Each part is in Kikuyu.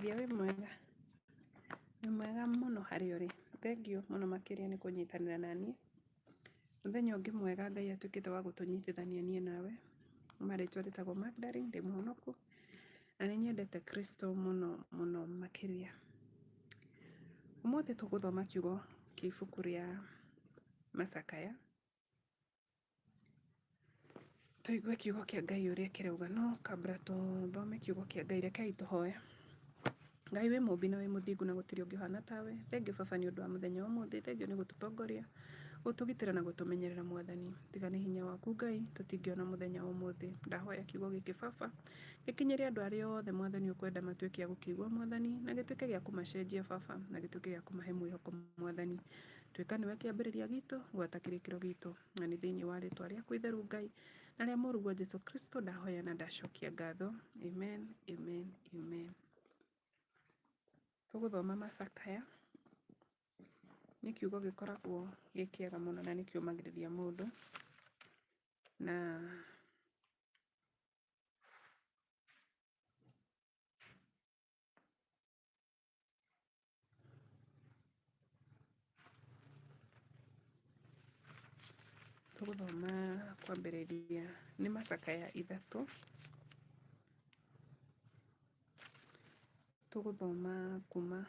Ngai wĩ mwega. Wĩ mwega mũno harĩa ũrĩ. Thengiũ mũno makĩria nĩ kũnyitanĩra naniĩ. Mũthenya ũngĩ mwega Ngai atuĩkĩte wa gũtũnyitithania niĩ nawe. Marĩtwa rĩtagwo Magdalene, ndĩ mũhonoku. Na nĩ nyendete Kristo mũno mũno makĩria. Ũmũthĩ tũgũthoma kiugo kĩa ibuku rĩa Macakaya. Tũigue kiugo kĩa Ngai ũrĩa kĩrauga, no kabla tũthome kiugo kĩa Ngai rekei tũhoe. Ngai wĩ mũmbi na wĩ mũthingu na gũtirĩ ũngĩ ũhana tawe. Thengiũ Baba nĩ ũndũ wa mũthenya wa ũmũthĩ. Thengiũ nĩ gũtũtongoria, gũtũgitĩra na gũtũmenyerera Mwathani. Tiga nĩ hinya waku Ngai, tũtingĩona mũthenya wa ũmũthĩ. Ndahoya kiugo gĩkĩ Baba gĩkinyĩre andũ arĩa othe Mwathani ũkwenda matuĩke a gũkĩigua Mwathani, na gĩtuĩke gĩa kũmacenjia Baba, na gĩtuĩke gĩa kũmahe mwĩhoko Mwathani. Tuĩka nĩwe kĩambĩrĩria gitũ, gwata kĩrĩkĩro gitũ, na nĩ thĩinĩ wa rĩtwa rĩaku itheru Ngai na rĩa mũrũguo Jesũ Kristo ndahoya na ndacokia ngatho. Amen, amen, amen. Tũgũthoma Macakaya. Nĩ kiugo gĩkoragwo gĩkĩega mũno na nĩ kĩũmagĩrĩria mũndũ. Na tũgũthoma kwambĩrĩria nĩ Macakaya 3. Tũgũthoma kuma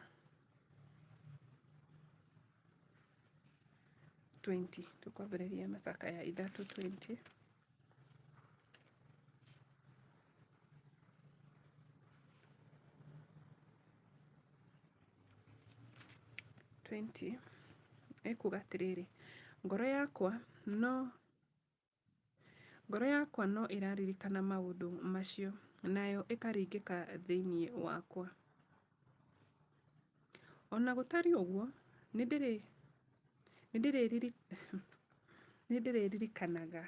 20. Tũkwambĩrĩria Macakaya 3:20. Ĩkuuga atĩrĩrĩ, ngoro yakwa no ĩraririkana maũndũ macio, nayo ĩkaringĩka thĩinĩ wakwa. Ona gũtariĩ ũguo, nĩndĩrĩririkanaga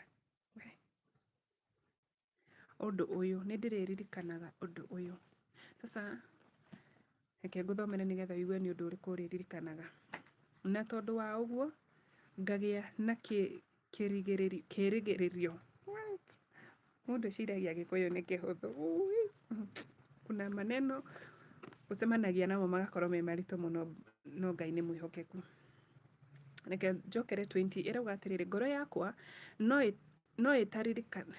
ũndũ ũyũ. Sasa reke ngũthomere nĩgetha ũigue nĩ ũndũ ũrĩkũ ũrĩririkanaga. Na tondũ wa ũguo ngagĩa na kĩrĩgĩrĩrio. Mũndũ eciragia Gĩkũyũ nĩ kĩhũthũ. Kuna maneno ũcemanagia namo magakorwo me maritũ mũno, no Ngai nĩ mwĩhokeku. Reke njokere 20. Ĩrauga atĩrĩrĩ, ngoro yakwa no ĩtaririkana.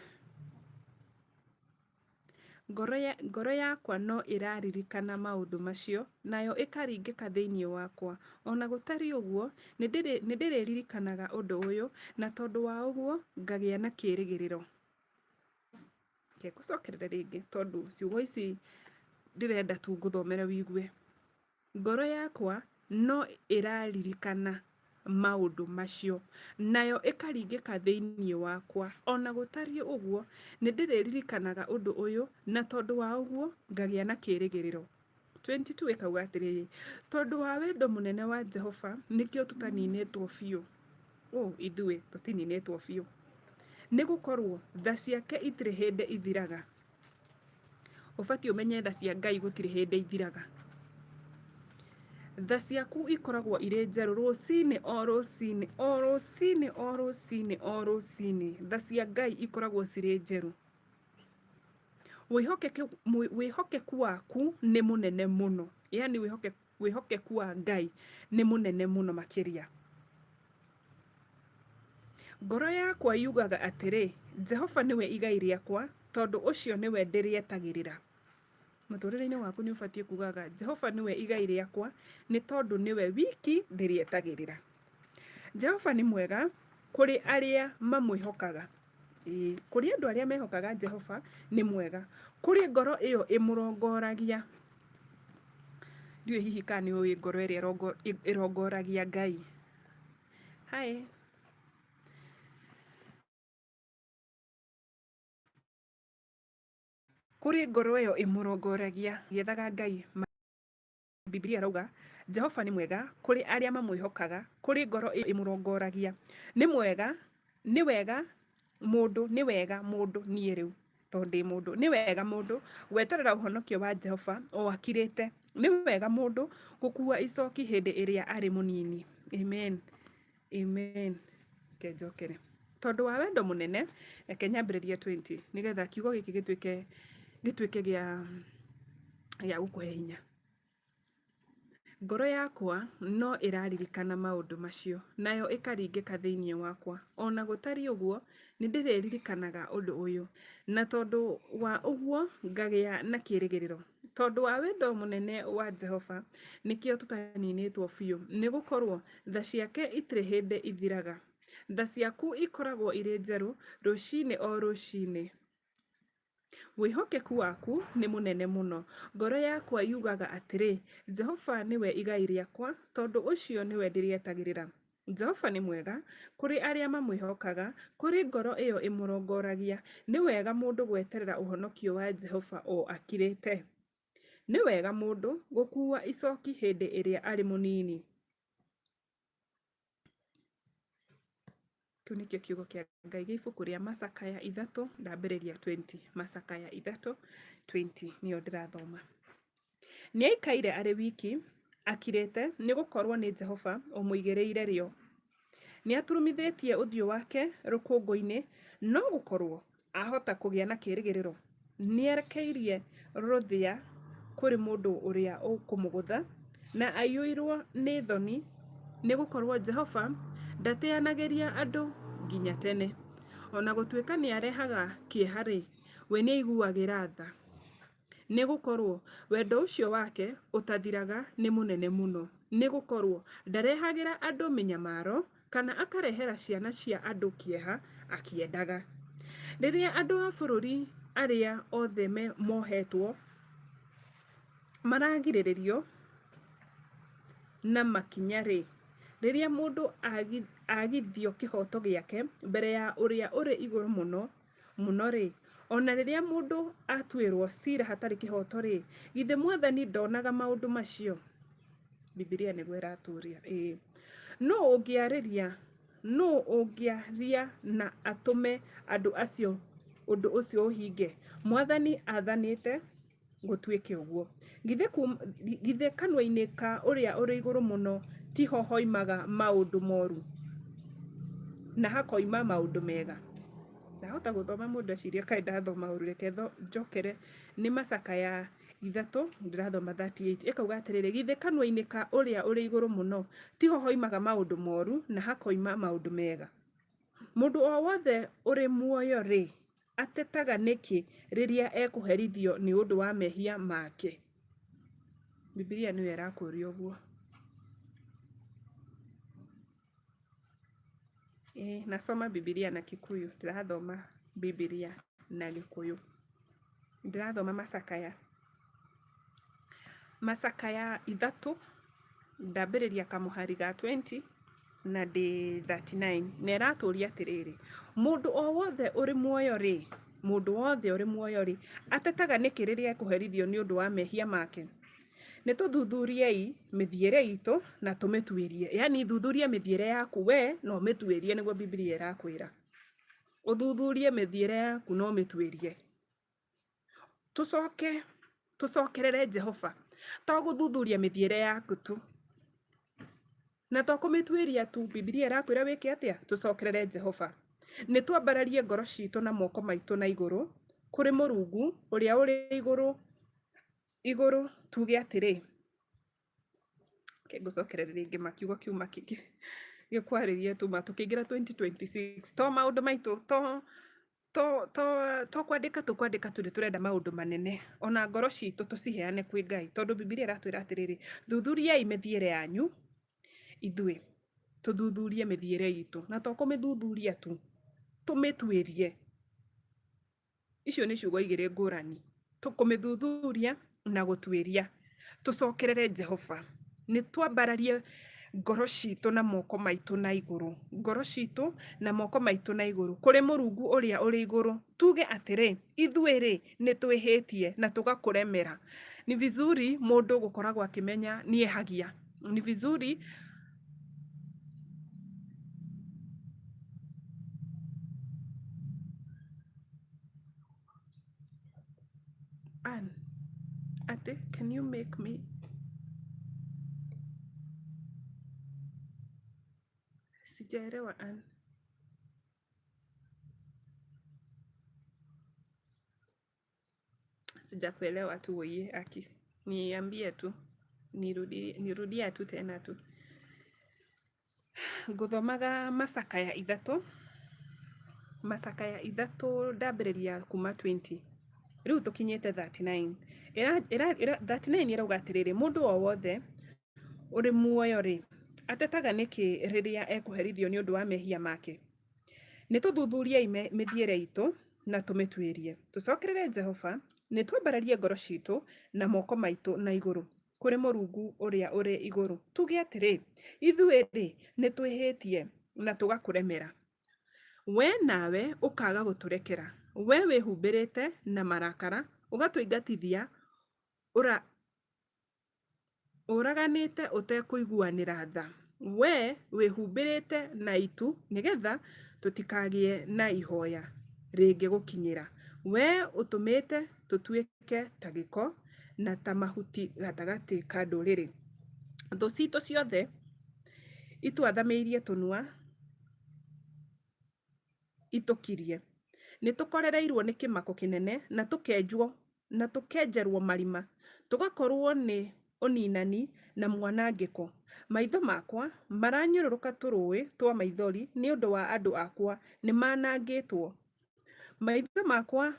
Ngoro yakwa no ĩraririkana maũndũ macio, nayo ĩkaringĩka thĩinĩ wakwa. Ona gũtariĩ ũguo, nĩndĩrĩririkanaga ũndũ ũyũ, na tondũ wa ũguo ngagĩa na kĩĩrĩgĩrĩro. Ngũcokerera rĩngĩ tondũ ciugo ici ndĩrenda tu ngũthomere wigue. Ngoro yakwa no ĩraririkana maũndũ macio, nayo ĩkaringĩka thĩinĩ wakwa. Ona gũtariĩ ũguo, nĩndĩrĩririkanaga ũndũ ũyũ, na tondũ wa ũguo ngagĩa na kĩĩrĩgĩrĩro. 22 ĩkauga atĩrĩrĩ, tondũ wa wendo mũnene wa Jehova nĩkĩo tũtaninĩtwo biũ. Ithuĩ tũtininĩtwo biũ. Nĩ gũkorwo tha ciake itirĩ hĩndĩ ithiraga. Ũbatiĩ ũmenye tha cia Ngai gũtirĩ hĩndĩ ithiraga. Tha ciaku ikoragwo irĩ njerũ rũcinĩ o rũcinĩ o rũcinĩ o rũcinĩ o rũcinĩ. Tha cia Ngai ikoragwo cirĩ njerũ. Wĩhokeku waku nĩ mũnene mũno. Yani wĩhokeku wa Ngai nĩ mũnene mũno makĩria. Ngoro yakwa yugaga atĩrĩ, Jehova nĩwe igai rĩakwa, tondũ ũcio nĩwe ndĩrĩetagĩrĩra. Mũtũrĩre-inĩ waku nĩ ũbatiĩ kugaga, Jehova nĩwe igai rĩakwa, nĩ tondũ nĩwe wiki ndĩrĩetagĩrĩra. Jehova nĩ mwega kũrĩ arĩa mamwĩhokaga. Kũrĩ andũ arĩa mehokaga Jehova nĩ mwega. Kũrĩ ngoro ĩyo ĩmũrongoragia. Ndiũĩ hihi kana nĩ ũĩ ngoro ĩrĩa ĩrongoragia Ngai. Kũrĩ ngoro ĩyo ĩmũrongoragia gĩethaga Ngai. Biblia rauga, Jehova nĩ mwega kũrĩ arĩa mamwĩhokaga, kũrĩ ngoro ĩyo ĩmũrongoragia. Nĩ mwega, nĩ wega mũndũ niĩ rĩu tondũ ndĩ mũndũ. Nĩ wega mũndũ gweterera ũhonokio wa Jehova o akirĩte. Nĩ wega mũndũ gũkua icoki hĩndĩ ĩrĩa arĩ mũnini. Amen, amen. Ke njokere. Tondũ wa wendo mũnene, reke nyambĩrĩrie 20 nĩgetha kiugo gĩkĩ gĩtuĩke gĩa gũkũhe hinya. ngoro yakwa no ĩraririkana maũndũ macio, nayo ĩkaringĩka thĩinĩ wakwa. Ona gũtariĩ ũguo, nĩndĩrĩririkanaga ũndũ ũyũ, na tondũ wa ũguo ngagĩa na kĩĩrĩgĩrĩro. Tondũ wa wendo mũnene wa Jehova, nĩkĩo tũtaninĩtwo biũ, nĩgũkorwo tha ciake itirĩ hĩndĩ ithiraga. Tha ciaku ikoragwo irĩ njerũ rũcinĩ o rũcinĩ. Wĩhokeku waku nĩ mũnene mũno. Ngoro yakwa yugaga atĩrĩ, Jehova nĩwe igai rĩakwa, tondũ ũcio nĩwe ndĩrĩetagĩrĩra. Jehova nĩ mwega kũrĩ arĩa mamwĩhokaga, kũrĩ ngoro ĩyo ĩmũrongoragia. Nĩ wega mũndũ gweterera ũhonokio wa Jehova o akirĩte. Nĩ wega mũndũ gũkua icoki hĩndĩ ĩrĩa arĩ mũnini. Kĩu nĩkĩo kiugo kĩa Ngai gĩ ibuku rĩa Macakaya 3 ndambĩrĩria 20. Macakaya 3:20 nĩyo ndĩrathoma. Nĩaikaire arĩ wiki, akirĩte, nĩgũkorwo nĩ Jehova ũmũigĩrĩire rĩo. Nĩaturumithĩtie ũthiũ wake rũkũngũ-inĩ, no gũkorwo ahota kũgĩa na kĩĩrĩgĩrĩro. Nĩerekeirie rũthĩa kũrĩ mũndũ ũrĩa ũkũmũgũtha, na aiyũirwo nĩ thoni, nĩgũkorwo Jehova ndateanagĩria andũ nginya tene. Ona gũtuĩka nĩarehaga kĩeha-rĩ, we nĩaiguagĩra tha. Nĩgũkorwo wendo ũcio wake ũtathiraga nĩ mũnene mũno. Nĩgũkorwo ndarehagĩra andũ mĩnyamaro, kana akarehera ciana cia andũ kĩeha akĩendaga. Rĩrĩa andũ a bũrũri arĩa othe mohetwo maragirĩrĩrio na makinya-rĩ, rĩrĩa mũndũ agithio kĩhoto gĩake mbere ya ũrĩa ũrĩ igũrũ mũno mũno-rĩ, ona rĩrĩa mũndũ atuĩrwo cira hatarĩ kĩhoto-rĩ, githĩ Mwathani ndonaga maũndũ macio? Bibilia nĩguo ĩratũria. Nũ ũngĩaria na atũme andũ acio ũndũ ũcio ũhinge? Mwathani athanĩte gũtuĩke ũguo. Githĩ kanua-inĩ ka ũrĩa ũrĩ igũrũ mũno tiho hoimaga maũndũ moru na hakoima maũndũ mega? Ndahota gũthoma mũndũ ecirie kaĩ ndathoma ũru, reke njokere. Nĩ Macakaya 3 ndĩrathoma 38. Ĩkauga atĩrĩrĩ, githĩ kanua-inĩ ka ũrĩa ũrĩ igũrũ mũno tiho hoimaga maũndũ moru na hakoima maũndũ mega? Mũndũ o wothe ũrĩ muoyo-rĩ, atetaga nĩkĩ rĩrĩa ekũherithio nĩ ũndũ wa mehia make? Bibilia nĩyo ĩrakũria ũguo. Nasoma Bibilia na Kikuyu. Ndĩrathoma Bibilia na Gĩkũyũ. Ndĩrathoma Macakaya 3 ndambĩrĩria kamũhari ga 20 na ndĩ 39. Na ĩratũria atĩrĩrĩ, mũndũ o wothe ũrĩ muoyo-rĩ, atetaga nĩkĩ rĩrĩa ekũherithio nĩ ũndũ wa mehia make? Nĩtũthuthuriei mĩthiĩre itũ na tũmĩtuĩrie. Yani thuthuria mĩthiĩre yaku we na ũmĩtuĩrie, nĩguo Bibilia ĩrakwĩra. Ũthuthurie mĩthiĩre yaku na ũmĩtuĩrie. Tũcokerere Jehova. To gũthuthuria mĩthiĩre yaku tu na to kũmĩtuĩria tu. Bibilia ĩrakwĩra wĩke atĩa? Tũcokerere Jehova. Nĩtwambararie ngoro citũ na moko maitũ na igũrũ kũrĩ Mũrungu ũrĩa ũrĩ igũrũ, tuge atĩrĩ. Ngũcokerere rĩngĩ makiugo kiuma gĩkwarĩrie tuma tũkĩingĩra 2026. To maũndũ maitũ, to kwandĩka tũkwandĩka tũrĩ tũrenda maũndũ manene. Ona ngoro citũ tũciheane kwĩ Ngai, tondũ Bibilia ĩratwĩra atĩrĩrĩ, thuthuriai mĩthiĩre yanyu. Ithuĩ tũthuthurie mĩthiĩre itũ, na to kũmĩthuthuria tu, tũmĩtuĩrie. Icio nĩ ciugo igĩrĩ ngũrani. Kũmĩthuthuria na gũtuĩria. Tũcokerere Jehova. Nĩtwambararie ngoro citũ na moko maitũ na igũrũ. Ngoro citũ na moko maitũ na igũrũ kũrĩ Mũrungu ũrĩa ũrĩ igũrũ. Tuge atĩrĩ, ithuĩ-rĩ nĩtwĩhĩtie na tũgakũremera. Ni vizuri mũndũ gũkoragwo akĩmenya nĩehagia. Ni vizuri Ate, can you make me? Sijaelewa Ann. Sijakuelewa tu wewe Aki. Niambie tu. nirudia tu tena tu. Nguthomaga macakaya ithatũ ndambĩrĩria kuma 20. Rĩu tũkinyĩte 39. 39 ĩrauga atĩrĩrĩ, mũndũ o wothe ũrĩ muoyo rĩ, atetaga nĩkĩ rĩrĩa ekũherithio nĩ ũndũ wa mehia make. Nĩ tũthuthuriei mĩthiĩre itũ na tũmĩtuĩrie. Tũcokerere Jehova, nĩ twambararie ngoro citũ na moko maitũ na igũrũ kũrĩ Mũrungu ũrĩa ũrĩ igũrũ. Tuge atĩrĩ, ithuĩ rĩ, nĩ twĩhĩtie na tũgakũremera. We nawe ũkaga gũtũrekera. We wĩhumbĩrĩte na marakara, ũgatũingatithia ũraganĩte ũtekũiguanĩra tha. We wĩhumbĩrĩte na itu nĩgetha tũtikagĩe na ihoya rĩngĩ gũkinyĩra. We ũtũmĩte tũtuĩke ta gĩko na ta mahuti gatagatĩ ka ndũrĩrĩ. Thũ citũ ciothe itwathamĩirie tũnua itũkirie. Nĩ tũkorereirwo nĩ kĩmako kĩnene na tũkenjerwo marima. Tũgakorwo nĩ ũninani na mwanangĩko. Maitho makwa maranyũrũrũka tũrũĩ twa maithori nĩ ũndũ wa andũ akwa nĩ manangĩtwo. Maitho makwa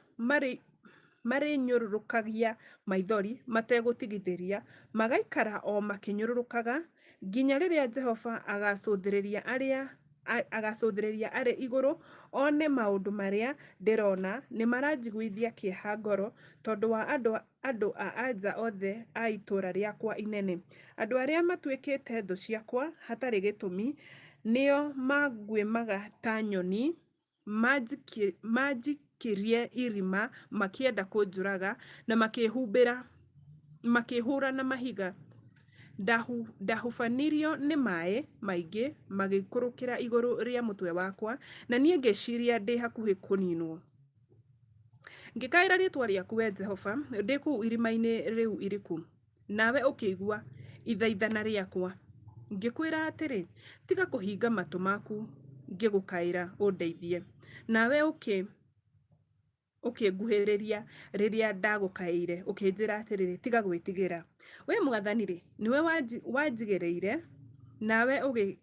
marĩnyũrũrũkagia maithori mategũtigithĩria, magaikara o makĩnyũrũrũkaga nginya rĩrĩa Jehova agacũthĩrĩria arĩ igũrũ, one maũndũ marĩa ndĩrona. Nĩ maranjiguithia kĩeha ngoro tondũ wa andũ a anja othe a itũũra rĩakwa inene. Andũ arĩa matuĩkĩte thũ ciakwa hatarĩ gĩtũmi, nĩo manguĩmaga ta nyoni, manjikĩrie irima makĩenda kũnjũraga na makĩhũra na mahiga. Ndahubanirio nĩ maĩ maingĩ magĩikũrũkĩra igũrũ rĩa mũtwe wakwa, na niĩ ngĩciria ndĩ hakuhĩ kũninwo. Ngĩkaĩra rĩĩtwa rĩaku we Jehova, ndĩ kũu irima-inĩ rĩu iriku, nawe ũkĩigua ithaithana rĩakwa. Ngĩkwĩra atĩrĩ, tiga kũhinga matũ maku ngĩgũkaĩra ũndeithie. Nawe ũkĩnguhĩrĩria rĩrĩa ndagũkaĩire, ũkĩnjĩra atĩrĩrĩ, tiga gwĩtigĩra. We Mwathani rĩ, nĩwe wanjigĩrĩire, nawe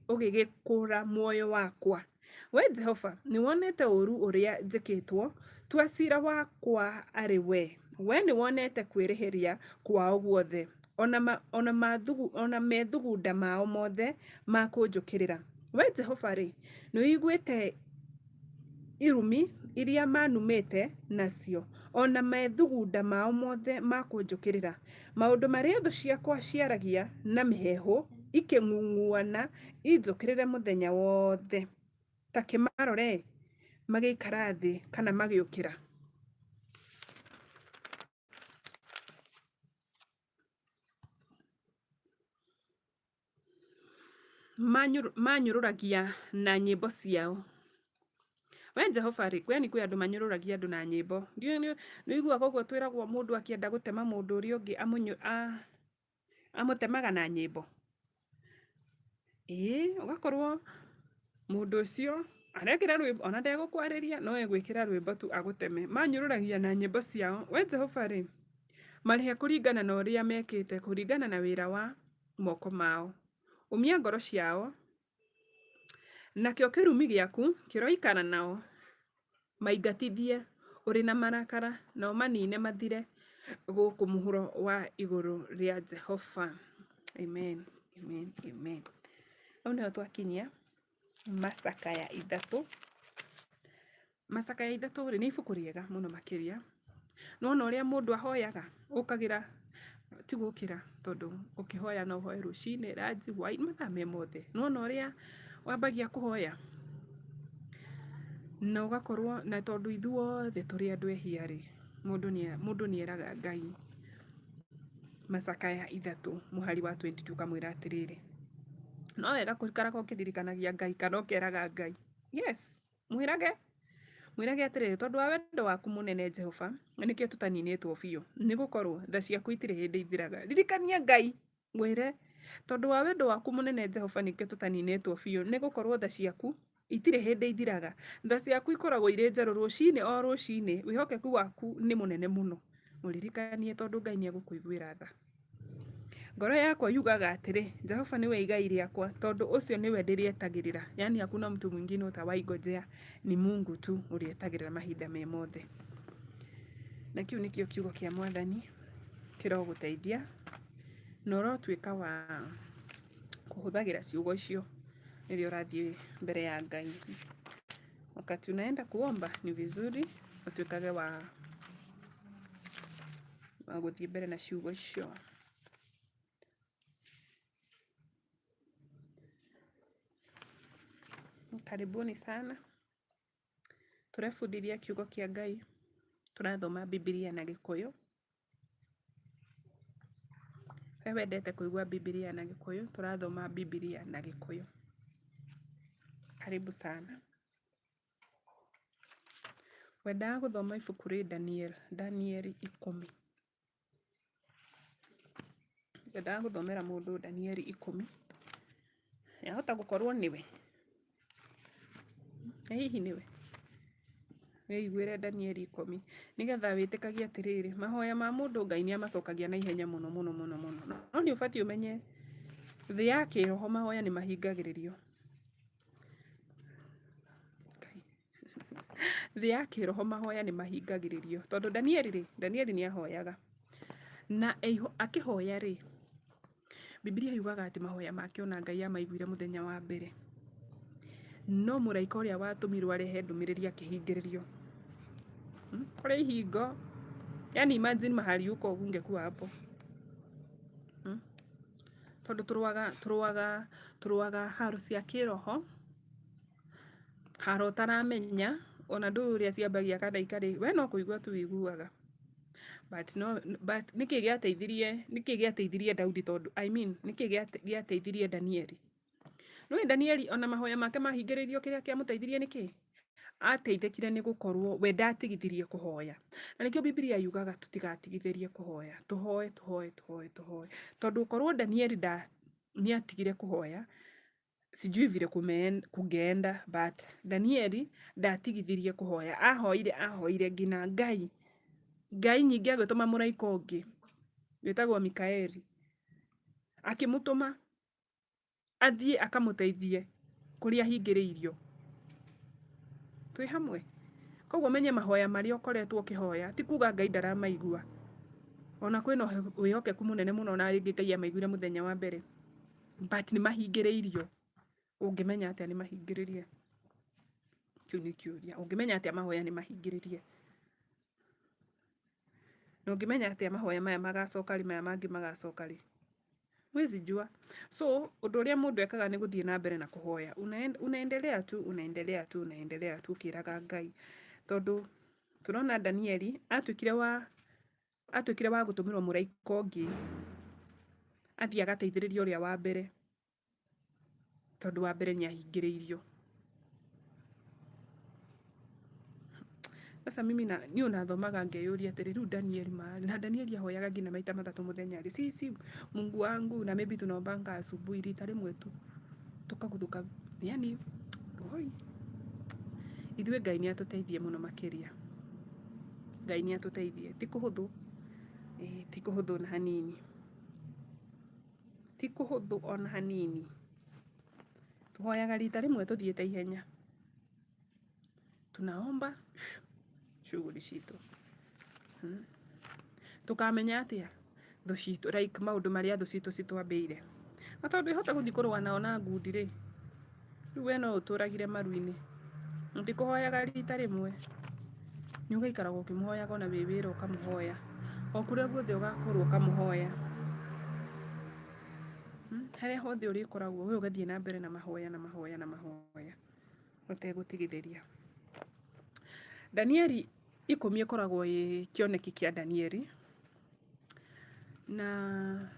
ũgĩgĩkũũra muoyo wakwa. We Jehova, nĩ wonete ũũru ũrĩa njĩkĩtwo, tua ciira wakwa arĩ we. We nĩ wonete kwĩrĩhĩria kwao guothe, ona methugunda mao mothe ma kũnjũkĩrĩra. We Jehova rĩ, nĩ ũiguĩte irumi iria manumĩte nacio, ona methugunda mao mothe ma kũnjũkĩrĩra. Maũndũ marĩa thũ ciakwa ciaragia na mĩheehũ ikĩng'ung'uana injũkĩrĩre mũthenya wothe. Ta kĩmarore magĩikara thĩ kana magĩũkĩra. Manyũrũragia na nyĩmbo ciao. We Jehova rĩ, kwĩ andũ manyũrũragia andũ na nyĩmbo. Nĩ ũiguaga ũguo twĩragwo mũndũ akĩenda gũtema mũndũ ũrĩa ũngĩ amũtemaga na nyĩmbo. Ũgakorwo mũndũ ũcio arekĩra rwĩmbo, ona ndegũkwarĩria, no egwĩkĩra rwĩmbo tu agũteme. Manyũrũragia na nyĩmbo ciao. We Jehova rĩ, marĩhe kũringana na ũrĩa mekĩte, kũringana na wĩra wa moko mao. Umia ngoro ciao, nakĩo kĩrumi gĩaku kĩroikara nao, maingatithie ũrĩ na marakara, nao manine mathire gũkũ mũhuro wa igũrũ rĩa Jehova. Amen, amen, amen. Hau nĩho twakinyia macakaya ithatũ. Macakaya ithatũ rĩ, nĩ ibuku rĩega mũno makĩria. Nona ũrĩa mũndũ ahoyaga, ũkagĩra ti gũkĩra, tondũ ũkĩhoya no ũhoe rũcinĩ, ranji, hwaĩ-inĩ, mathaa me mothe. Nona ũrĩa wambagia kũhoya na ũgakorwo, na tondũ ithuothe tũrĩ andũ ehia rĩ, mũndũ nĩeraga Ngai. Macakaya ithatũ mũhari wa 22 kamwĩra atĩrĩrĩ, no wega gũikaraga ũkĩririkanagia Ngai kana ũkeraga Ngai. Yes, mwĩrage atĩrĩrĩ, tondũ wa wendo waku mũnene Jehova, nĩkĩo tũtaninĩtwo biũ, nĩgũkorwo tha ciaku itirĩ hĩndĩ ithiraga. Ririkania Ngai, mwĩre, tondũ wa wendo waku mũnene Jehova, nĩkĩo tũtaninĩtwo biũ, nĩgũkorwo tha ciaku itirĩ hĩndĩ ithiraga. Tha ciaku ikoragwo irĩ njerũ rũcinĩ o rũcinĩ, wĩhokeku waku nĩ mũnene mũno. Mũririkanie tondũ Ngai nĩegũkũiguĩra tha. ngoro yakwa yugaga atiri Jehova niwe igai rĩakwa tondu ucio niwe ndĩrĩetagĩrĩra, yani hakuna mtu mwingine utawaingojea, ni Mungu tu ũrĩetagĩrĩra mahinda me mothe. Na kiu nikio kiugo kia Mwathani kirogũteithia na ũrotuĩka wa kuhuthagira ciugo icio rĩrĩa ũrathiĩ mbere ya Ngai. Wakati unaenda kuomba ni vizuri utuĩkage wa gũthiĩ mbere na ciugo icio. Karibuni sana. Turefundithia kiugo kia Ngai. Turathoma Biblia na Gĩkũyũ. We wendete kuigua Biblia na Gĩkũyũ, turathoma Biblia na Gĩkũyũ. Karibu sana. Wendaga gũthoma ibuku rĩ Danieli 10. Wendaga gũthomera mũndũ Danieli 10. Yahota gũkorwo niwe. Hihi niwe. Wĩiguĩre Danieli 10 nigetha wĩtĩkagie atĩrĩrĩ, mahoya ma mũndũ Ngai nĩamacokagia na ihenya mũno mũno mũno mũno. No nĩ ũbatiĩ ũmenye thĩ ya kĩroho mahoya nĩ mahingagĩrĩrio. Thĩ ya kĩroho mahoya nĩ mahingagĩrĩrio. Tondũ Danieli nĩahoyaga. Na akĩhoya rĩ, Biblia yugaga atĩ mahoya make ona Ngai amaiguire mũthenya wa mbere. No mũraika ũrĩa watũmirwo arehe ndũmĩrĩri akĩhingĩrĩrio. Kũrĩ ihingo. Yani imagine mahali uko ungekuwa hapo. Tondũ turuaga haro cia kĩroho. Haro taramenya ona ndũ ũrĩa ciambagia kadaika we no kũigua tu wiguaga. But nĩkĩ gĩateithirie Daudi tondũ nĩkĩ gĩateithirie Danieli. Nũĩ Danieli ona mahoya make mahingĩrĩrio kĩrĩa kĩamũteithirie nĩkĩ? Ateithĩkire nĩ gũkorwo we ndatigithirie kũhoya. Na nĩkĩo Biblia yugaga tũtigatigithĩrie kũhoya. Tũhoe. Tondũ ũkorwo Danieli nĩatigire kũhoya, sijui vile kungeenda, but Danieli ndatigithirie kũhoya. Ahoire ngina Ngai nyingĩ agĩtũma mũraika ũngĩ wĩtagwo Mikaeli, akĩmũtũma athiĩ akamũteithie kũrĩa ahingĩrĩirio. Twĩ hamwe. Koguo menye mahoya marĩa ũkoretwo ũkĩhoya ti kuga Ngai ndaramaigua. Ona kwĩna wĩhokeku mũnene mũno na rĩngĩ Ngai amaiguire mũthenya wa mbere, but nĩ mahingĩrĩirio. Ũngĩmenya atĩa nĩ mahingĩrĩrie? Kĩu nĩ kĩũria. Ũngĩmenya atĩa mahoya nĩ mahingĩrĩrie? Na ũngĩmenya atĩa mahoya maya magacoka rĩ, maya mangĩ magacoka rĩ? Huwezi jua. So ũndũ ũrĩa mũndũ ekaga nĩ gũthiĩ na mbere na kũhoya. Unaendelea tu ũkĩraga Ngai. Tondũ turona Danieli atuĩkire wa gũtũmĩrwo mũraika ũngĩ athiĩ agateithĩrĩria ũrĩa wa mbere. Tondũ wa mbere nĩahingĩrĩirio. Sasa mimi niĩ unathomaga ngeyũria atĩrĩ rĩu Danieli na Danieli ahoyaga ngina maita 3 mũthenya rĩ. Si Mungu wangu, na maybe tunaombanga asubuhi rita rĩmwe tu tukaguthuka. Yani ithuĩ Ngai nĩatũteithie mũno makĩria. Ngai nĩatũteithie. Ti kũhũthũ na hanini. Ti kũhũthũ ona hanini. Tuhoyaga rita rĩmwe tuthiĩte ihenya. Tunaomba shughuli citu. Tukamenya atĩa thũ citũ, like maũndũ marĩa thũ citũ citwambĩire. Na tondũ ihota gũthiĩ kũrũa nao na ngundi rĩ, rĩu we no ũtũragire maru-inĩ. Ndikũhoyaga rita rĩmwe. Nĩ ũgaikaraga ũkĩmũhoyaga ona wĩ wĩra ũkamũhoya. O kũrĩa guothe ũgakorwo ũkamũhoya. Harĩa hothe ũrĩkoragwo we ũgathiĩ na mbere na mahoya. Ũtegũtigithĩria. Danieli 10 ĩkoragwo ĩ kĩoneki kĩa Danieli. Na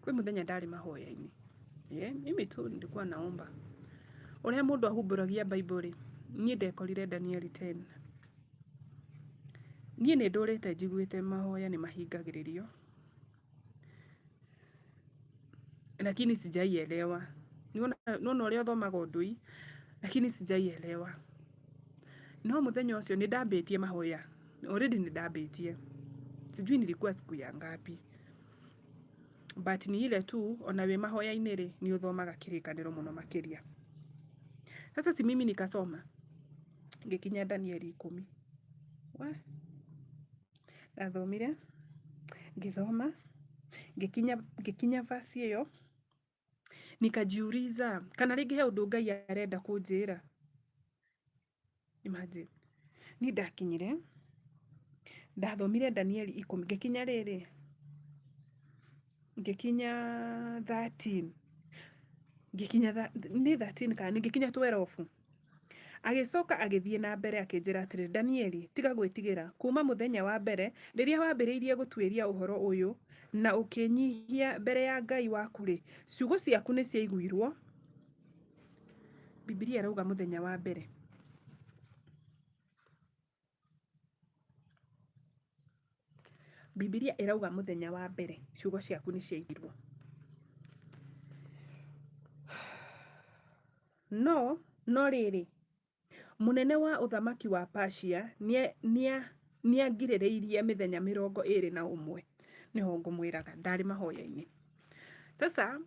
kwĩ mũthenya ndarĩ mahoya-inĩ. Mimi tu nilikuwa naomba. Ũrĩa mũndũ ahumbũragia Bible, niĩ ndekorire Danieli 10. Niĩ nĩ ndũrĩte njiguĩte mahoya nĩ mahingagĩrĩrio. Lakini sijaielewa. Niona ũrĩa thomaga ũndũ lakini sijaielewa. No mũthenya ũcio nĩ ndambĩtie mahoya. Already nĩ ndambĩtie. Sijui nilikuwa siku ya ngapi. but ni ile tu ona we mahoya-inĩ rĩ ni uthomaga kĩrĩkanĩro mũno makĩria. Sasa si mimi nikasoma ngikinya Danieli 10. Ndathomire ngithoma ngikinya verse hiyo nikajiuliza kana rĩngĩ he ũndũ Ngai arenda kũnjĩra. Imagine ni ndakinyire ndathomire Danieli 10 ngikinya rĩrĩ ngikinya 13 ngikinya ni 13 kana ngikinya 12. Agicoka agithie na mbere akinjira atiri Danieli tiga gwitigira kuma muthenya wa mbere riria wambiriirie gutwiria uhoro uyu na ukinyihia mbere ya Ngai waku ri ciugo ciaku ni ciaiguirwo. Biblia irauga muthenya wa mbere. Biblia irauga muthenya wa mbere ciugo ciaku ni ciaiguirwo. No riri munene wa uthamaki wa Persia niangirireirie mithenya 21 niho ngumwiraga ndari mahoya-ini. Sasa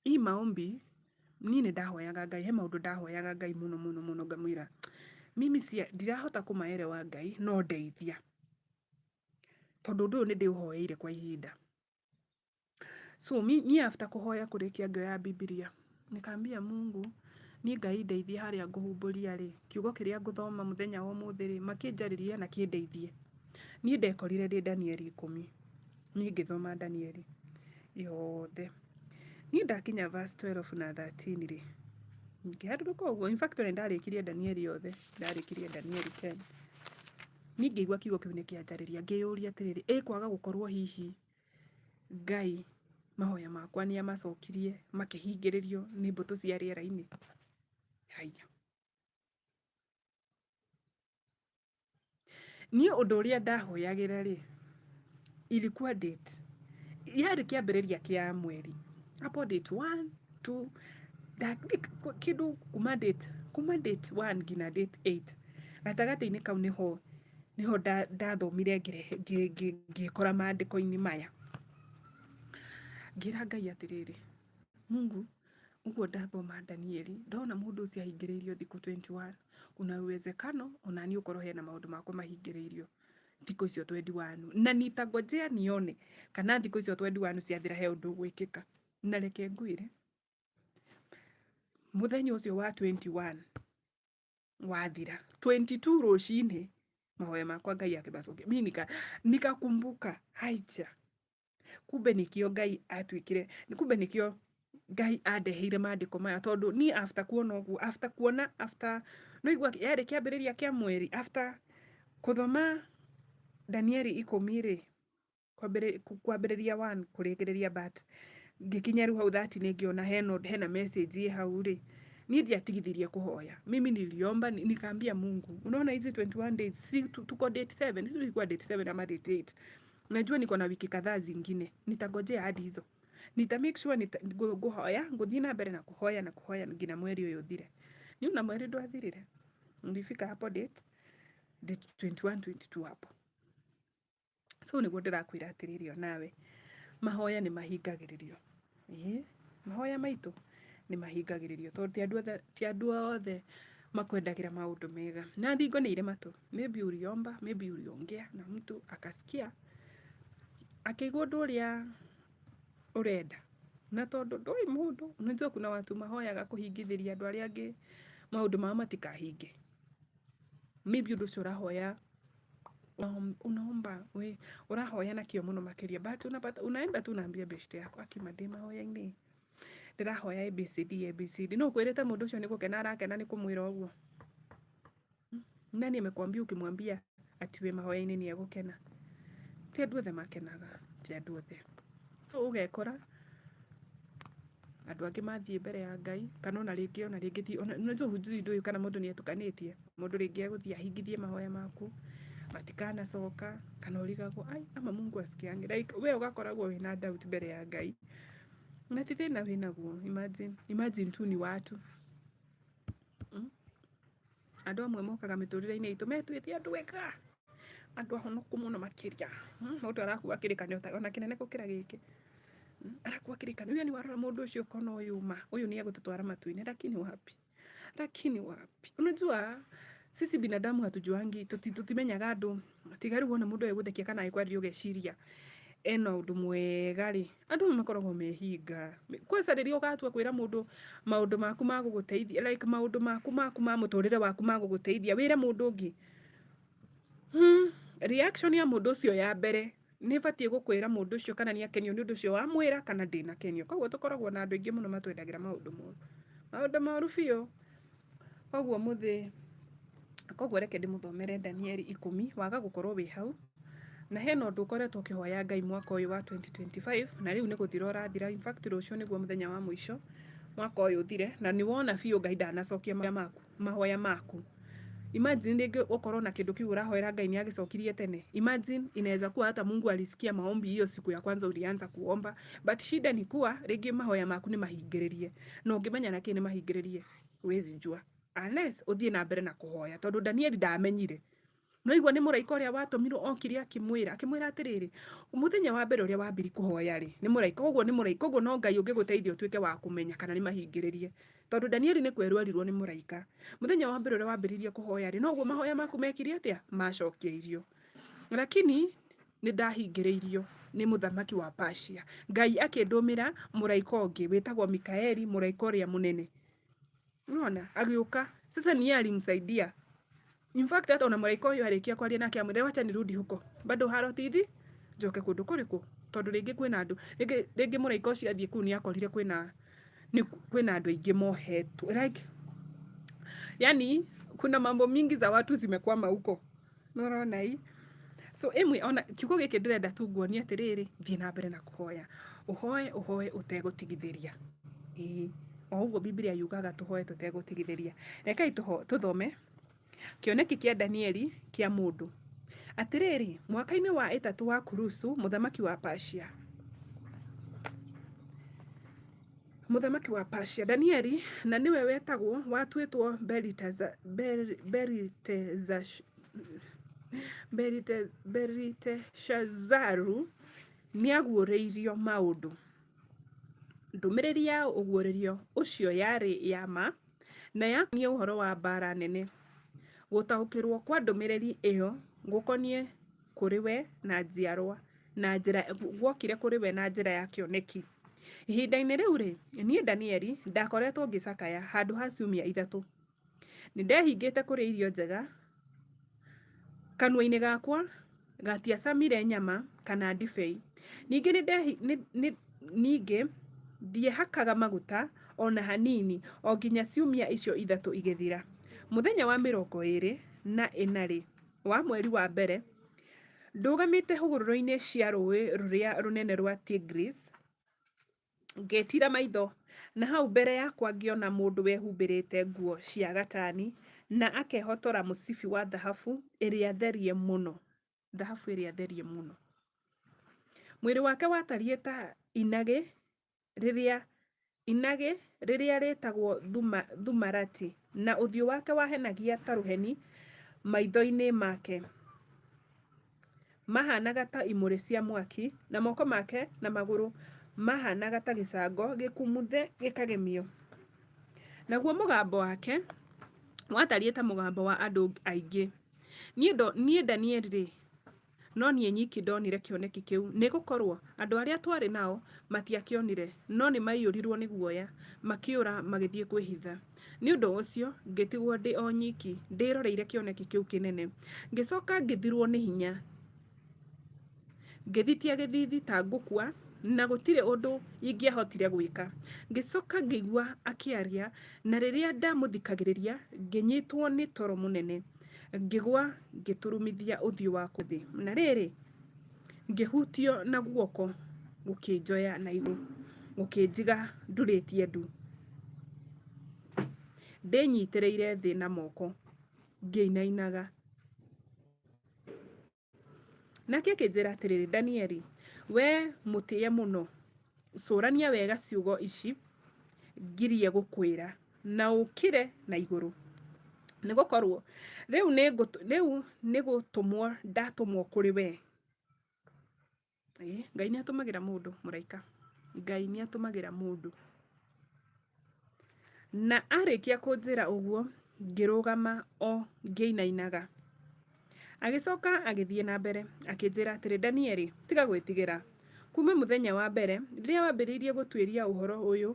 hii maombi nini ndahoyaga Ngai, he maundu ndahoyaga Ngai muno ngamwira mimi ndirahota kumaelewa Ngai no ndeithia tondu ndu ni ndiuhoeire kwa ihinda. So ni after kuhoya kurikia ngioya Biblia nikambia Mungu ni Ngai ndeithie haria nguhumburia ri kiugo kiria nguthoma muthenya wa umuthi ri makinjaririe na kindeithie. Ni ndekorire ndi Danieli 10 ni ngithoma Danieli yothe. Ni ndakinya verse 12 na 13 ri ngiharuruka uguo. In fact ndarikirie Danieli yothe, ndarikirie Danieli 10. Ni ngĩigua kiugo kiu nikianjariria ngĩyũria atiriri kwaga gukorwo hihi Ngai mahoya makwa ni amacokirie makihingĩrĩrio ni mbutu cia rĩera-inĩ. Haya ni undu uria ndahoyagira ri ilikuwa date yari kiambiriria kia mweri hapo date 1 2 kidu kuma date 1 ngina date 8 gatagati-ini kau niho ndathomire ngikora maandiko-ini maya ngira Ngai atiriri Mungu uguo ndathoma Danieli ndona mundu ucio ahingĩrĩirio thiku 21 kuna uwezekano onani ukorwo hena maundu makwa mahingĩrĩirio thiku icio 21 na nitangojea nione kana thiku icio 21 ciathira he undu gwikika. Na reke ngwire muthenya ucio wa 21 wathira 22 rucini mahoya makwa Ngai akimacokia. Mimi nikakumbuka haija kumbe nikio Ngai atwikire kumbe nikio Ngai andeheire maandiko maya tondu ni after kuona no igua yari kiambiriria kia mweri after kuthoma Danieli 10 ri kwambiriria 1 kurigiriria but ngikinya riu hau 30 ningiona hena message hau ri ni ndiatigithirie kuhoya. Mimi niliomba nikaambia Mungu unaona hizi 21 days si tuko date 7 hizi tulikuwa date 7 ama date 8 najua niko na wiki kadhaa zingine nitangojea hadi hizo make sure nguhoya nguthii na mbere na kuhoya ngina mweri uyu uthire. Ni una mweri ndwathirire ndifika hapo date 21 22 hapo. So niguo ndirakwira atiririo nawe mahoya ni mahingagiririo. Mahoya maitu ni mahingagiririo tondu ti andu othe makwendagira maundu mega na thingo ni ire matu. Maybe uliomba, maybe uliongea na mtu akasikia akigwa undu uria urenda na tondu ndoi mundu unajua kuna watu mahoyaga kuhingithiria andu aria angi maundu mao matikahinge. Maybe undu ucio urahoya unaomba we urahoya na kio muno makiria but unaenda tu unaambia best yako akima ndi mahoya-ini ndirahoya ABCD no kwirite mundu ucio ni gukena arakena ni kumwira uguo. Nani amekwambia ukimwambia ati we mahoya-ini ni egukena? Ti andu othe makenaga, ti andu othe. So ugekora andu angi mathie mbere ya Ngai kana ona ringi ti unajua hujui ndu kana mundu ni etukanitie mundu ringi eguthie ahingithie mahoya maku matikana coka kana urigagwo ama Mungu asikiange like we ugakoragwo wina doubt mbere ya Ngai na ti thina winaguo. Imagine tu ni watu andu amwe mokaga miturire-ini itu metwite andu wega andu ahonoku muno makiria mundu arakuwa kirikanio ona kinene gukira giki Arakuwa kirikano yani warora mundu ucio kono uyu ni agututwara matuini, lakini wapi unajua sisi binadamu hatujuangi tutimenyaga andu tigari wona mundu eguthikia kana ekwaria ugeciria ena undu mwega ri andu makoragwo mehinga kwanza riria ugatua kwira mundu maundu maku maguguteithia like maundu maku ma muturire waku maguguteithia wire mundu ungi reaction ya mundu ucio ya mbere ni batie gukwira mundu ucio kana ni akenio ni undu ucio wa mwira kana ndina kenio koguo tukoragwo na andu ingi muno matwendagira maundu moru biu koguo muthi koguo reke ndimuthomere Danieli 10 waga gukorwo wi hau na hena undu ukoretwo ukihoya Ngai mwaka uyu wa 2025 na riu ni guthira urathira in fact rucio niguo muthenya wa mwisho mwaka uyu uthire na ni wona biu Ngai ndanacokia mahoya maku. Imagine ringi ukorwo na kindu kiu urahoera Ngai ni agicokirie tene. Imagine inaweza kuwa hata Mungu alisikia maombi hiyo siku ya kwanza ulianza kuomba, but shida ni kuwa ringi mahoya maku ni mahingiririe na ungimenya na kini mahingiririe wezi jua unless uthie na mbere na kuhoya tondu Danieli ndamenyire. No igwa ni muraika uria watumirwo okire akimwira atiriri muthenya wa mbere uria wambiri kuhoya ri ni muraika koguo ni muraika koguo no Ngai ungiguteithia utuike wa kumenya kana ni mahingiririe tondu Danieli ni kweruerirwo ni muraika muthenya wa mbere uria wambiririe kuhoya ri noguo mahoya maku mekire atia macokeirio lakini ni ndahingiriirio ni muthamaki wa Persia. Ngai akindumira muraika ungi witagwo Mikaeli muraika uria munene unaona agiuka sasa ni alimsaidia. In fact hata ona muraika uyu arikia kwaria nake amwire wacha nirudi huko bado harotithi njoke kundu kuriku tondu ringi kwina andu ringi muraika ucio athie kuu ni akorire kwina andu aingi mohetwo like yani kuna mambo mingi za watu zimekwama huko unaona hii. So emwe ona kiugo giki ndirenda tu nguonia atiriri thie na mbere na kuhoya uhoe utegutigithiria o uguo Biblia yugaga tuhoe tutegutigithiria. Rekai tuthome kioneki kia Danieli kia mundu atiriri mwaka-ini wa 3 wa Kurusu muthamaki wa Persia. Muthamaki wa Persia Danieli na niwe wetagwo watuitwo Beliteshazaru ni aguũrĩirio maundu. Ndumiriri ya ũguũrĩrio ucio yari yama na yakunie uhoro wa mbara nene. Gutaukirwo kwa ndumiriri iyo gukonie kuri we na njiarwa na njira gwokire kuri we na njira ya kioneki. Ihinda-ini riu ri nie Danieli ndakoretwo ngicakaya handu ha ciumia 3. Ni ndehingite kuri irio njega kanua-ini gakwa gatiacamire nyama kana ndibei. Ningi ndiehakaga maguta ona hanini o nginya ciumia icio 3 igithira. Muthenya wa 24 wa mweri wa mbere ndugamite hugururu-ini cia rũĩ rũrĩa runene rwa Tigris ngetira maitho na hau mbere yakwa ngiona mundu wehumbirite nguo cia gatani na akehotora musibi wa dhahabu iria therie muno. Mwiri wake watariĩ ta inage riria ritagwo thumarati na uthio wake wahenagia ta ruheni maitho-ini make mahanaga ta imuri cia mwaki na moko make na maguru mahanaga ta gicango gikumuthe gikagemio. Naguo mugambo wake watariĩ ta mugambo wa andu aingi. Nie Danieli ri no nie nyiki ndonire kioneki kiu ni gukorwo andu aria twari nao matiakionire no ni maiyurirwo ni guoya makiura magithie kwihitha. Ni undu ucio ngitigwo ndi o nyiki ndiroreire kioneki kiu kinene ngicoka ngithirwo ni hinya ngithitia githithi ta ngukua na gutire undu ingiahotire gwika. Ngicoka ngigua akiaria na riria ndamuthikagiriria nginyitwo ni toro munene ngigwa ngiturumithia uthio waku thi na riri ngihutio na guoko gukinjoya na iguru gukinjiga nduritie ndu ndinyitireire thi na moko ngiinainaga. Nake kinjira atiriri Danieli we mutie muno curania wega ciugo ici ngirie gukwira na ukire na iguru ni gukorwo riu ni gutumwo ndatumwo kuri we. Ngai ni atumagira mundu muraika Ngai nĩ atũmagĩra mũndũ. Na arĩkia kũnjĩra ũguo, ngĩrũgama o ngĩinainaga. Agĩcoka agĩthiĩ na mbere akĩnjĩra atĩrĩ, Danieli, tiga gwĩtigĩra. Kuma mũthenya wa mbere rĩrĩa wambĩrĩirie gũtuĩria ũhoro ũyũ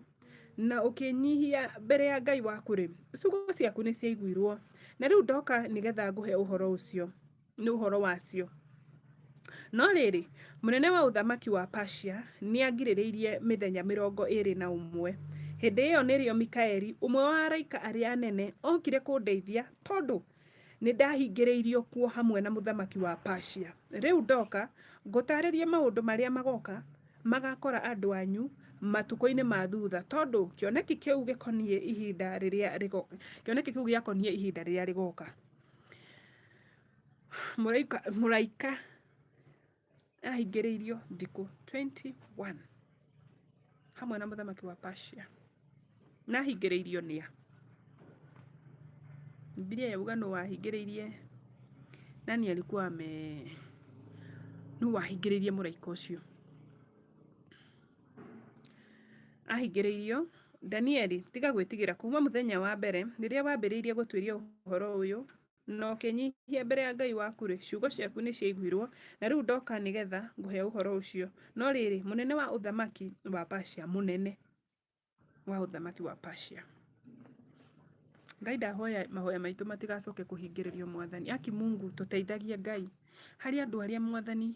na ũkĩnyihia mbere ya Ngai waku-rĩ, ciugo ciaku nĩ ciaiguirwo. Na rĩu ndoka nĩgetha ngũhe ũhoro ũcio, nĩ ũhoro wacio. No rĩrĩ, mũnene wa ũthamaki wa Persia nĩ angirĩrĩirie mĩthenya 21. Hĩndĩ ĩyo nĩrĩo Mikaeli, ũmwe wa araika arĩa anene, okire kũndeithia tondũ nĩ ndahingĩrĩirio kuo hamwe na mũthamaki wa Persia. Rĩu ndoka ngũtarĩrie maũndũ marĩa magoka magakora andũ anyu matukũ-inĩ ma thutha, tondũ kĩoneki kĩu gĩkoniĩ ihinda rĩrĩa rĩgoka. Kĩoneki kĩu gĩakoniĩ ihinda rĩrĩa rĩgoka. Mũraika ahingĩrĩirio thikũ 21 hamwe na mũthamaki wa Persia. Na ahingĩrĩirio nĩa? Biblia yauga nũ wahingĩrĩirie nani alikuwa nũ wahingĩrĩirie mũraika ũcio? Ahingĩrĩirio. Danieli, tiga gwĩtigĩra. Kuma mũthenya wa mbere rĩrĩa wambĩrĩirie gũtuĩria ũhoro ũyũ na ũkĩnyihia mbere ya Ngai waku-rĩ, ciugo ciaku nĩ ciaiguirwo. Na rĩu ndoka nĩgetha ngũhe ũhoro ũcio. No rĩrĩ, mũnene wa ũthamaki wa Persia, mũnene wa ũthamaki wa Persia, Ngai ndahoya mahoya maitũ matigacoke kũhingĩrĩrio Mwathani. Aki Mungu, tũteithagie Ngai harĩ andũ arĩa Mwathani,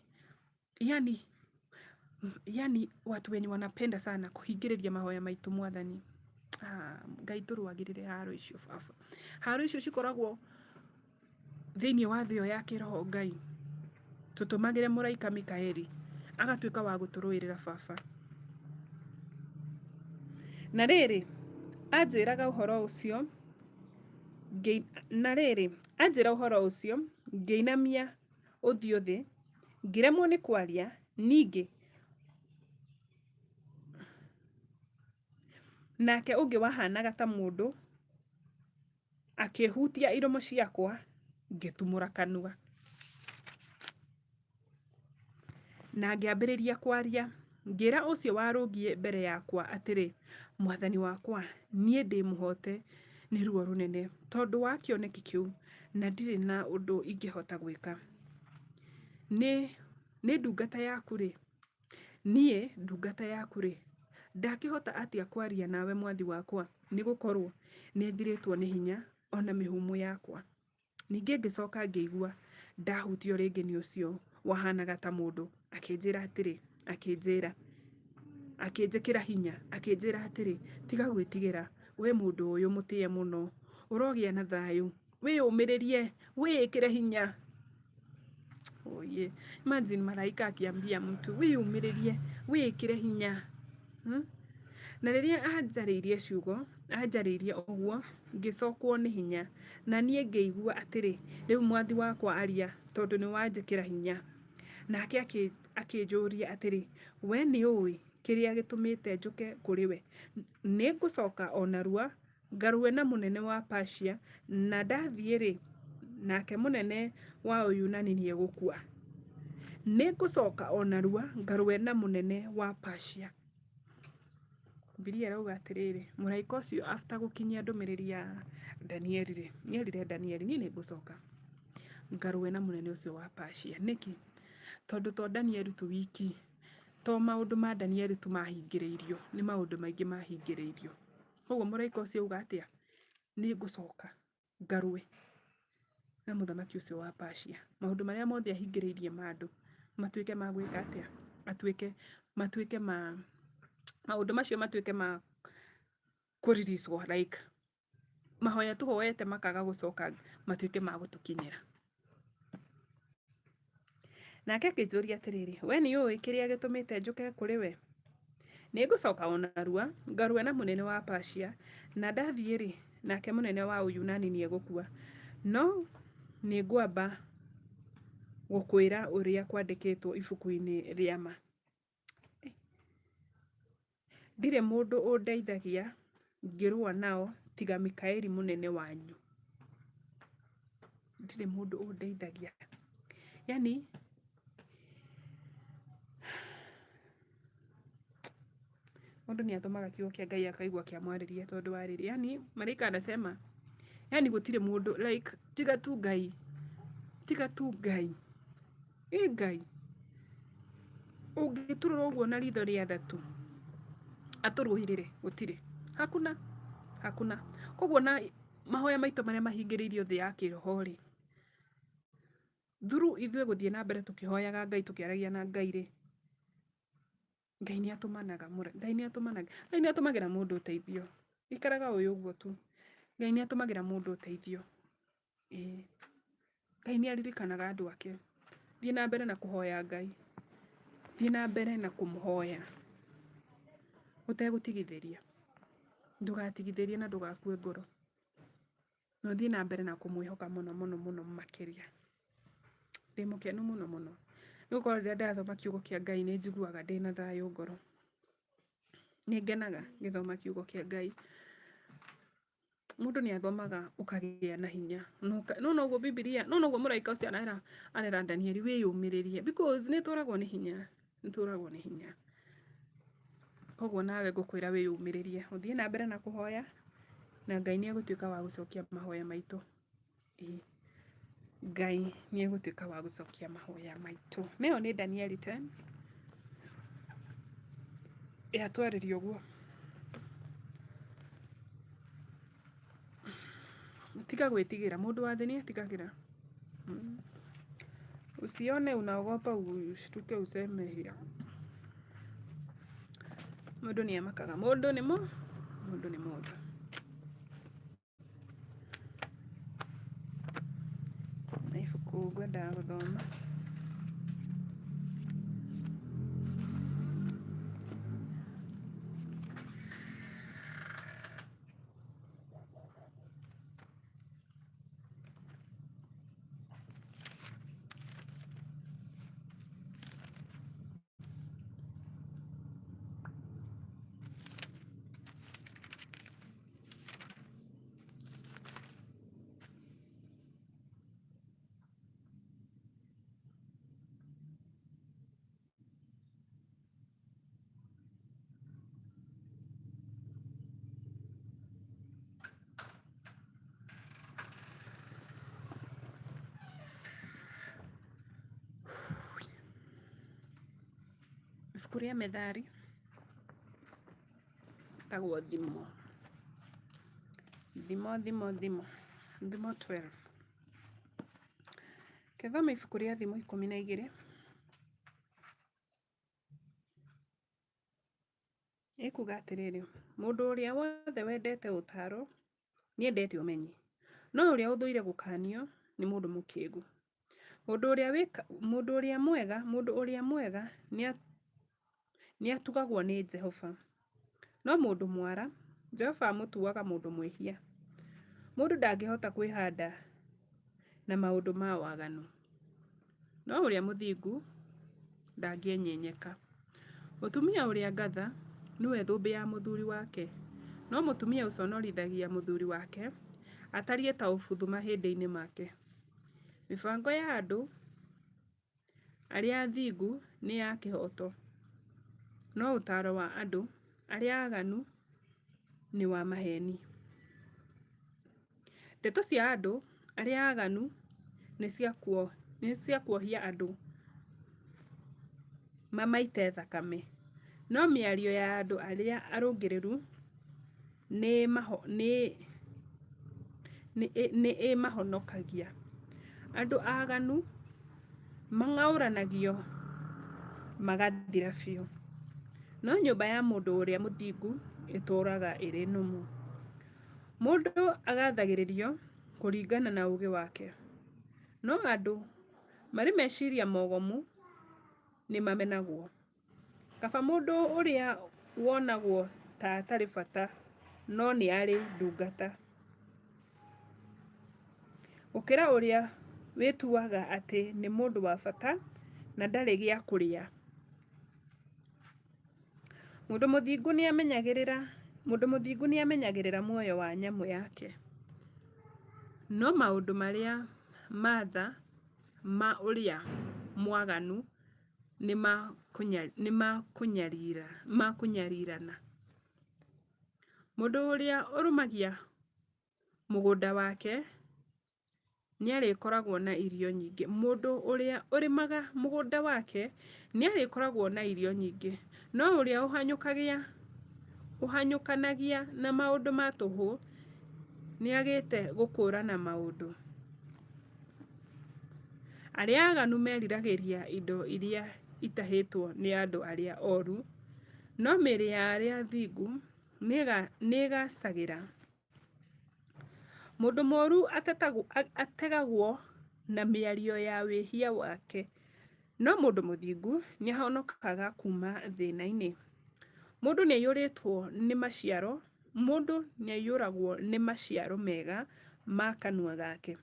yani watu wenye wanapenda sana kuhingĩrĩria mahoya maitũ Mwathani. Ngai tũrũagĩrĩre haro icio baba. Haro icio cikoragwo thĩinĩ wa thĩ ya kĩroho. Ngai tũtũmagĩre mũraika Mikaeli agatuĩka wa gũtũrũĩrĩra baba. Na rĩrĩ, anjĩraga ũhoro ũcio, anjĩra ũhoro ũcio, ngĩinamia ũthiũ thĩ, ngĩremwo nĩ kwaria. Ningĩ nake ũngĩ wahanaga ta mũndũ akĩhutia iromo ciakwa, ngĩtumũra kanua. Na ngĩambĩrĩria kwaria, ngĩra ũcio warũngiĩ mbere yakwa atĩrĩ, Mwathani wakwa, niĩ ndĩ mũhote nĩ ruo rũnene tondũ wa kĩoneki kĩu, na ndirĩ na ũndũ ingĩhota gwĩka. Nĩ ndungata yaku-rĩ, niĩ ndungata yaku-rĩ, ndakĩhota atĩa kwaria nawe mwathi wakwa, nĩ gũkorwo nĩ thirĩtwo nĩ hinya ona mĩhũmũ yakwa. Ningĩ ngĩcoka ngĩigua ndahutio rĩngĩ nĩ ũcio wahanaga ta mũndũ, akĩnjĩra atĩrĩ, akĩnjĩkĩra hinya, akĩnjĩra atĩrĩ, tiga gwĩtigĩra, we mũndũ ũyũ mũtĩe mũno, ũrogĩa na thayũ, wĩyũmĩrĩrie, wĩĩkĩre hinya. Oye, imagine malaika akiambia mtu wĩyũmĩrĩrie, wĩĩkĩre hinya. Na rĩrĩa anjarĩirie ciugo, anjarĩirie ũguo, ngĩcokwo nĩ hinya, na niĩ ngĩigua atĩrĩ, rĩu mwathi wakwa aria tondũ nĩ wanjĩkĩra hinya. Nake akĩnjũria atĩrĩ, we nĩ ũĩ kĩrĩa gĩtũmĩte njũke kũrĩ we? Nĩ ngũcoka o narua ngarũe na mũnene wa Persia, na ndathiĩ-rĩ, nake mũnene wa Ũyunani nĩ egũkua. Nĩ ngũcoka o narua ngarũe na mũnene wa Persia. Biblia irauga atĩrĩrĩ, mũraika ũcio after gũkinyia ndũmĩrĩri ya Danieli-rĩ, nĩerire Danieli, niĩ nĩ ngũcoka ngarũe na mũnene ũcio wa Persia. Nĩkĩ? Tondũ to Danieli tu wiki, to maũndũ ma Danieli tu mahingĩrĩirio, nĩ maũndũ maingĩ mahingĩrĩirio. Koguo mũraika ũcio auga atĩa? Nĩ ngũcoka ngarũe na mũthamaki ũcio wa Persia. Maũndũ marĩa mothe ahingĩrĩirie mandũ matuĩke ma gwĩka atĩa? Matuĩke ma maũndũ macio matuĩke ma kũriricwo, like mahoya tũhoete makaga gũcoka matuĩke ma gũtũkinyĩra. Nake akĩnjũria atĩrĩrĩ, we nĩ ũĩ kĩrĩa gĩtũmĩte njũke kũrĩ we? Nĩ ngũcoka o narua ngarũe na mũnene wa Persia, na ndathiĩ-rĩ, nake mũnene wa Ũyunani nĩ egũkua. No nĩ ngwamba gũkwĩra ũrĩa kwandĩkĩtwo ibuku-inĩ rĩa ma. Ndirĩ mũndũ ũndeithagia ngĩrũa nao tiga Mikaeli mũnene wanyu. Ndirĩ mũndũ ũndeithagia. Yani Mundu ni atumaga kiugo kia Ngai akaigua kiamwariria tondu wariria. Yani malaika anasema, yani gutire mundu like tiga tu Ngai. Tiga tu Ngai. Ngai. Ungiturwo uguo na ritho ria thatu. Aturuhirire gutire. Hakuna. Koguo na mahoya maito maria mahingiririo thi ya kiroho ri. Thuru ithue guthie na mbere tukihoyaga Ngai tukiaragia na Ngai ri. Ngai ni atumanaga Ngai ni atumagira mundu uteithio. Ikaraga uyu uguo tu. Ngai ni atumagira mundu uteithio. Ngai ni aririkanaga andu ake. Thie na mbere na kuhoya Ngai. Thie na mbere na kumuhoya. Utegutigithiria. Ndugatigithirie na ndugakue ngoro. No thie na mbere na kumwihoka muno makiria. Ndi mukenu muno. Nuko rĩrĩa ndathoma kiugo kia Ngai ni njiguaga ndina thayo ngoro. Ni ngenaga ngithoma kiugo kia Ngai. Mundu ni athomaga ukagia na hinya. No uguo Biblia, no uguo muraika ucio arera Danieli wiyumiririe because ni turagwo ni hinya. Koguo nawe ngukwira wiyumiririe. Uthie na mbere na kuhoya na Ngai ni egutuika wa gucokia mahoya maitu. Ngai ni egutuika wa gucokia mahoya maitu. Neo ni Danieli 10. Atwaririo guo. Tiga gwitigira mundu wa thi ni atigagira. Usione unaogopa ushtuke useme hia. Mundu ni amakaga. Mundu ni mundu. Na ibuku ngwenda guthoma. Ibuku ria Methali tagwo Thimo. Thimo 12. Kethoma ibuku ria Thimo 12. Ikuga atiriri, mundu uria wothe wendete utaro ni endete umenyi, no uria uthuire gukanio ni mundu mukigu. Mundu uria mwega ni atugagwo ni Jehova, no mundu mwara Jehova amutuaga mundu mwihia. Mundu ndangihota kwihanda na maundu ma waganu, no uria muthingu ndangĩenyenyeka. Mutumia uria ngatha niwe thũmbĩ ya muthuri wake, no mutumia uconorithagia muthuri wake atarie ta ubuthu mahĩndĩ-inĩ make. Mibango ya andu aria athingu ni ya kihoto, no utaro wa andu aria aganu ni wa maheni. Ndeto cia andu aria aganu ni cia kuohia andu mamaite thakame, no miario ya andu aria arũngĩrĩru ni imahonokagia. Andu aganu mang'auranagio magathira biũ, no nyũmba ya mundu uria muthingu itũraga iri numu. Mundu agathagĩrĩrio kũringana na ũũgĩ wake, no andu mari meciria mogomu ni mamenagwo. Kaba mundu uria wonagwo ta atari bata no ni ari ndungata, gukira uria wituaga ati ni mundu wa bata na ndari gia kuria. Mundu muthingu ni amenyagirira muoyo wa nyamu yake, no maundu maria matha ma uria mwaganu ni makunyarirana. Mũndũ ũrĩa ũrũmagia mũgũnda wake nĩ arĩkoragwo na irio nyingĩ. Mũndũ ũrĩa ũrĩmaga mũgũnda wake nĩ arĩkoragwo na irio nyingĩ. No ũrĩa ũhanyũkanagia na maũndũ ma tũhũ nĩ agĩte gũkũrana maũndũ. Arĩa aganu meriragĩria indo iria itahĩtwo nĩ andũ arĩa oru, no mĩĩrĩ ya arĩa athingu nĩ ĩgacagĩra. Mũndũ mũũru ategagwo na mĩario ya wĩhia wake, no mũndũ mũthingu nĩ ahonokaga kuma thĩna-inĩ. Mũndũ nĩ aiyũrĩtwo nĩ maciaro, mũndũ nĩ aiyũragwo nĩ maciaro mega ma kanua gake.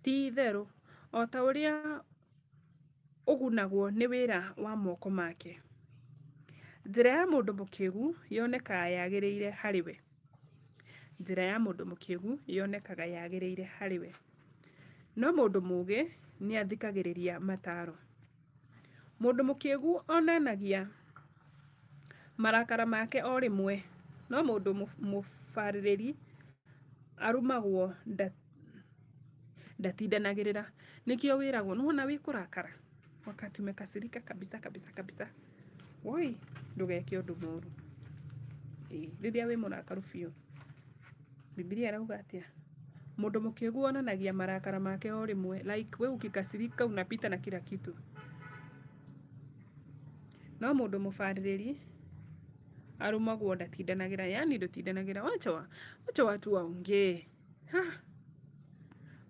Ti itherũ, o ta ũrĩa ũgunagwo nĩ wĩra wa moko make. Njĩra ya mũndũ mũkĩĩgu yonekaga yagĩrĩire harĩ we. Njĩra ya mũndũ mũkĩĩgu yonekaga yagĩrĩire harĩ we. No mũndũ mũũgĩ nĩ athikagĩrĩria mataro. Mũndũ mũkĩĩgu onanagia marakara make o rĩmwe, no mũndũ mũbarĩrĩri arumagwo ndatindanagĩrĩra. Nĩkĩo wĩragwo nĩwona wĩ kũrakara, wakati umekasirika kabisa kabisa kabisa, woi ndũgeke ũndũ mũũru. Rĩrĩa wĩ mũrakaru biũ. Biblia ĩrauga atĩa? Mũndũ mũkĩĩgu onanagia marakara make o rĩmwe, like wewe ukikasirika unapita na kila kitu. No mũndũ mũbarĩrĩri arumagwo ndatindanagĩra, yani ndũtindanagĩra. Wacha watu waongee.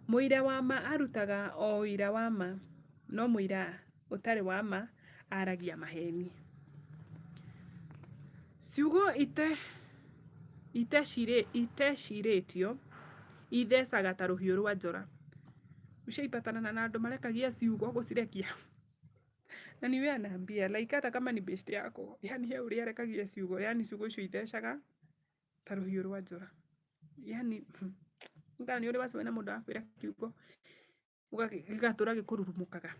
Mũira wa ma arutaga o ũira wa ma, no mũira ũtarĩ wa ma aragia maheni. Ciugo itecirĩtio ithecaga ta rũhiũ rwa njora. Ushaipatana na andũ marekagia ciugo gũcirekia? Na niwe anaambia like hata kama ni best yako, yani yeye ũrĩa arekagia ciugo, yani ciugo icio ithecaga ta rũhiũ rwa njora. Yani ngani ũrĩ wacemania na mũndũ akwĩra kiugo gĩgatũra gĩkũrurumũkaga.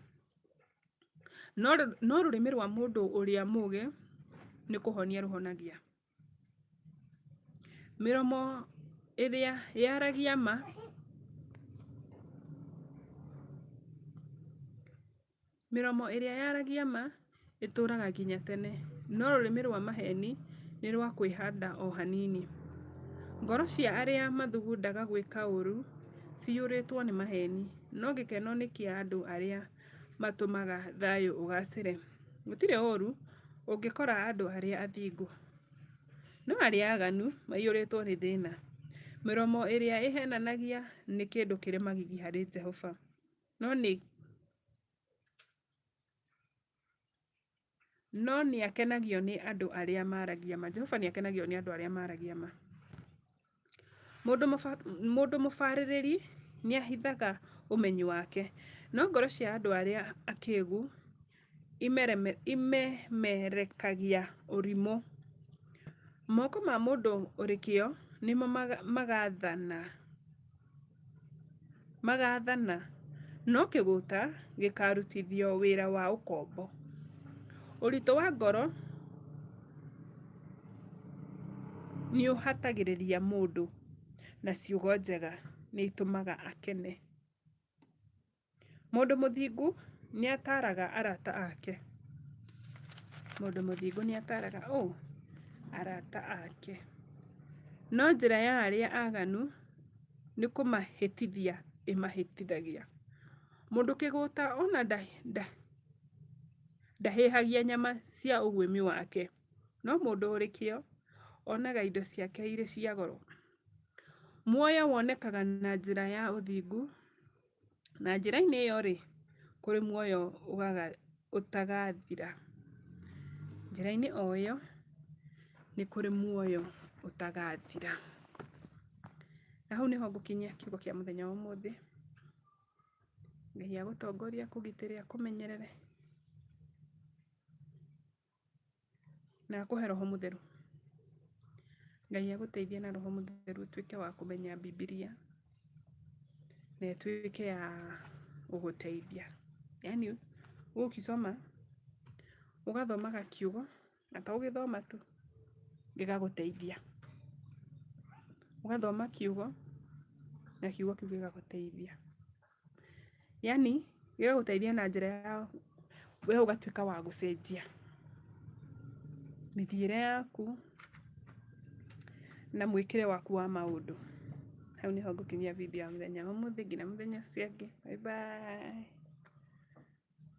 No rũrĩmĩ rwa mũndũ ũrĩa mũũgĩ nĩ kũhonia rũhonagia. Mĩromo ĩrĩa yaragia ma ĩtũraga nginya tene, no rũrĩmĩ rwa maheni nĩ rwa kwĩhanda o hanini. Ngoro cia arĩa mathugundaga gwĩka ũũru ciyũrĩtwo nĩ maheni, no gĩkeno nĩ kĩa andũ arĩa matũmaga thayũ ũgacĩre. Gũtirĩ ũũru ũngĩkora andũ arĩa athingu, no arĩa aganu maiyũrĩtwo nĩ thĩna. Mĩromo ĩrĩa ĩhenanagia nĩ kĩndũ kĩrĩ magigi harĩ Jehova, no nĩ akenagio nĩ andũ arĩa maragia ma. Jehova nĩ akenagio nĩ andũ arĩa maragia ma. Mũndũ mũbarĩrĩri nĩ ahithaga ũmenyi wake, no ngoro cia andũ arĩa akĩĩgu imemerekagia ũrimũ. Moko ma mũndũ ũrĩ kĩo nĩmo magathana, no kĩgũta gĩkarutithio wĩra wa ũkombo. Ũritũ wa ngoro nĩ ũhatagĩrĩria mũndũ, na ciugo njega nĩ itũmaga akene. Mũndũ mũthingu nĩ ataraga arata ake. Mũndũ mũthingu nĩ ataraga arata ake. No njĩra ya arĩa aganu nĩ kũmahĩtithia ĩmahĩtithagia. Mũndũ kĩgũta ona ndahĩhagia nyama cia ũguĩmi wake, no mũndũ ũrĩ kĩo onaga indo ciake irĩ cia goro. Muoyo wonekaga na njĩra ya ũthingu, na njĩra-inĩ ĩyo kũrĩ muoyo ũtagathira. Njĩra-inĩ o ĩyo nĩ kũrĩ muoyo ũtagathira. Na hau nĩho ngũkinyia kiugo kĩa mũthenya wa ũmũthĩ. Ngai agũtongorie, akũgitĩre, akũmenyerere na akũhe Roho Mũtheru. Ngai agũteithie na Roho Mũtheru ũtuĩke wa kũmenya Biblia na ĩtuĩke ya gũgũteithia. Yani ũgĩsoma ũgathomaga kiugo na to ũgĩthoma tu, gĩgagũteithia. Ũgathoma kiugo na kiugo kĩu gĩgagũteithia. Yani gĩgagũteithia na njĩra ya we ũgatuĩka wa gũcenjia mĩthiĩre yaku na mwĩkĩre waku wa maũndũ. Hau nĩho ngũkinyia video ya mũthenya wa ũmũthĩ nginya mũthenya ũcio ũngĩ. Bye bye.